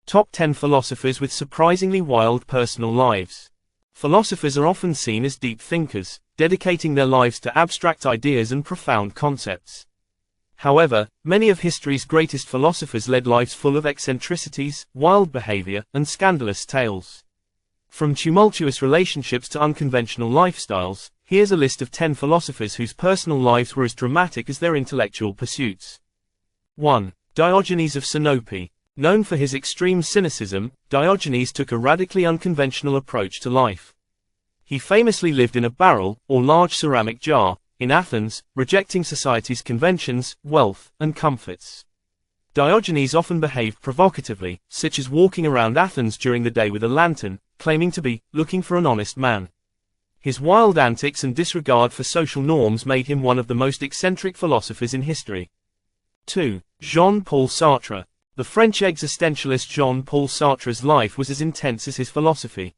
Top 10 philosophers with surprisingly wild personal lives. Philosophers are often seen as deep thinkers, dedicating their lives to abstract ideas and profound concepts. However, many of history's greatest philosophers led lives full of eccentricities, wild behavior, and scandalous tales. From tumultuous relationships to unconventional lifestyles, here's a list of 10 philosophers whose personal lives were as dramatic as their intellectual pursuits. 1. Diogenes of Sinope. Known for his extreme cynicism, Diogenes took a radically unconventional approach to life. He famously lived in a barrel, or large ceramic jar, in Athens, rejecting society's conventions, wealth, and comforts. Diogenes often behaved provocatively, such as walking around Athens during the day with a lantern, claiming to be looking for an honest man. His wild antics and disregard for social norms made him one of the most eccentric philosophers in history. 2. Jean-Paul Sartre. The French existentialist Jean-Paul Sartre's life was as intense as his philosophy.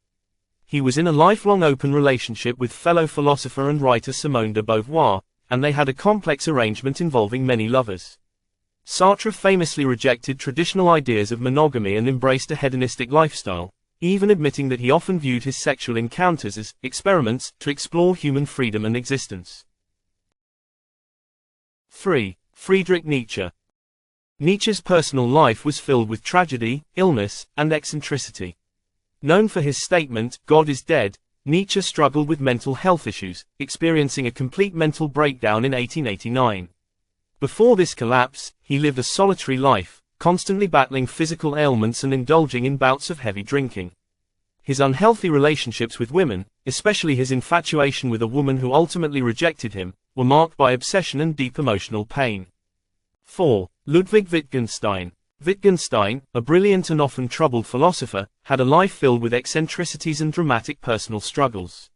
He was in a lifelong open relationship with fellow philosopher and writer Simone de Beauvoir, and they had a complex arrangement involving many lovers. Sartre famously rejected traditional ideas of monogamy and embraced a hedonistic lifestyle, even admitting that he often viewed his sexual encounters as experiments to explore human freedom and existence. 3. Friedrich Nietzsche. Nietzsche's personal life was filled with tragedy, illness, and eccentricity. Known for his statement, "God is dead," Nietzsche struggled with mental health issues, experiencing a complete mental breakdown in 1889. Before this collapse, he lived a solitary life, constantly battling physical ailments and indulging in bouts of heavy drinking. His unhealthy relationships with women, especially his infatuation with a woman who ultimately rejected him, were marked by obsession and deep emotional pain. 4. Ludwick Wittgenstein. Wittgenstein, a brilliant and often troubled philosopher, had a life filled with eccentricities and dramatic personal struggles.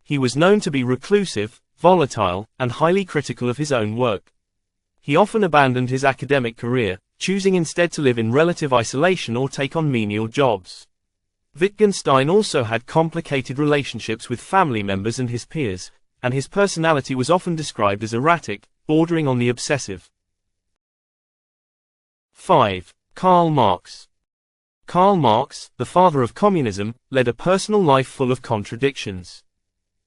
He was known to be reclusive, volatile, and highly critical of his own work. He often abandoned his academic career, choosing instead to live in relative isolation or take on menial jobs. Wittgenstein also had complicated relationships with family members and his peers, and his personality was often described as erratic, bordering on the obsessive. 5. Karl Marx. Karl Marx, the father of communism, led a personal life full of contradictions.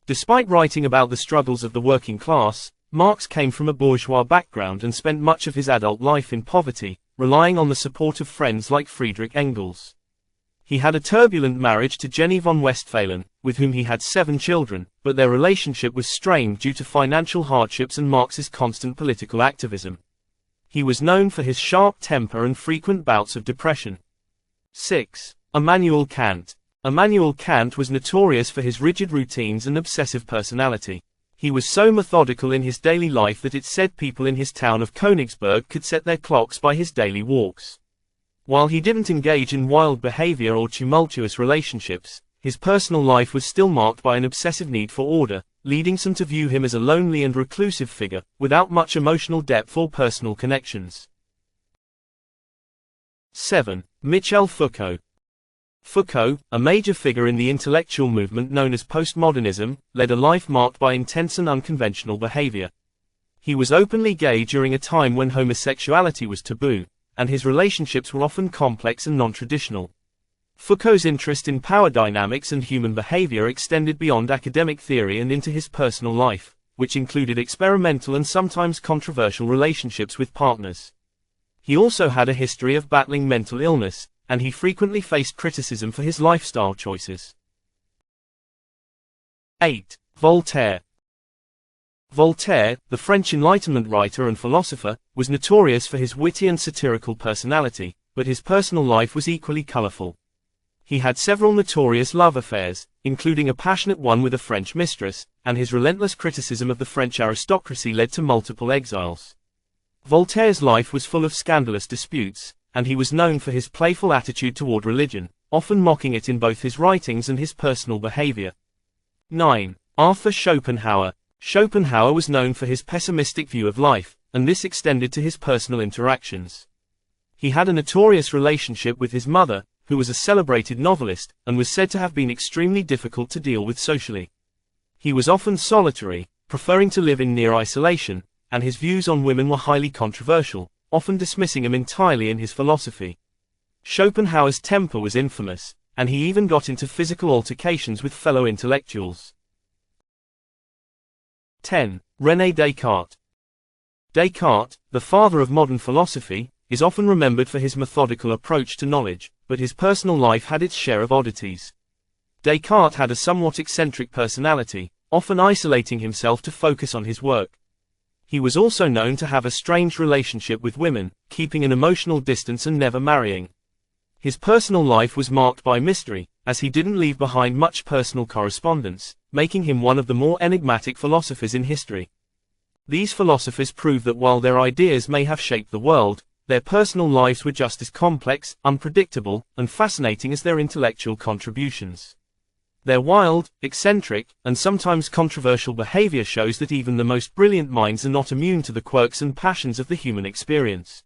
Despite writing about the struggles of the working class, Marx came from a bourgeois background and spent much of his adult life in poverty, relying on the support of friends like Friedrich Engels. He had a turbulent marriage to Jenny von Westphalen, with whom he had 7 children, but their relationship was strained due to financial hardships and Marx's constant political activism. He was known for his sharp temper and frequent bouts of depression. 6. Emanuel Kant. Emanuel Kant was notorious for his rigid routines and obsessive personality. He was so methodical in his daily life that it said people in his town of Königsberg could set their clocks by his daily walks. While he didn't engage in wild behavior or tumultuous relationships, his personal life was still marked by an obsessive need for order, leading some to view him as a lonely and reclusive figure, without much emotional depth or personal connections. 7. Michel Foucault. Foucault, a major figure in the intellectual movement known as postmodernism, led a life marked by intense and unconventional behavior. He was openly gay during a time when homosexuality was taboo, and his relationships were often complex and non-traditional. Foucault's interest in power dynamics and human behavior extended beyond academic theory and into his personal life, which included experimental and sometimes controversial relationships with partners. He also had a history of battling mental illness, and he frequently faced criticism for his lifestyle choices. 8. Voltaire. Voltaire, the French Enlightenment writer and philosopher, was notorious for his witty and satirical personality, but his personal life was equally colorful. He had several notorious love affairs, including a passionate one with a French mistress, and his relentless criticism of the French aristocracy led to multiple exiles. Voltaire's life was full of scandalous disputes, and he was known for his playful attitude toward religion, often mocking it in both his writings and his personal behavior. 9. Arthur Schopenhauer. Schopenhauer was known for his pessimistic view of life, and this extended to his personal interactions. He had a notorious relationship with his mother, who was a celebrated novelist, and was said to have been extremely difficult to deal with socially. He was often solitary, preferring to live in near isolation, and his views on women were highly controversial, often dismissing him entirely in his philosophy. Schopenhauer's temper was infamous, and he even got into physical altercations with fellow intellectuals. 10. René Descartes. Descartes, the father of modern philosophy, is often remembered for his methodical approach to knowledge, but his personal life had its share of oddities. Descartes had a somewhat eccentric personality, often isolating himself to focus on his work. He was also known to have a strange relationship with women, keeping an emotional distance and never marrying. His personal life was marked by mystery, as he didn't leave behind much personal correspondence, making him one of the more enigmatic philosophers in history. These philosophers prove that while their ideas may have shaped the world, their personal lives were just as complex, unpredictable, and fascinating as their intellectual contributions. Their wild, eccentric, and sometimes controversial behavior shows that even the most brilliant minds are not immune to the quirks and passions of the human experience.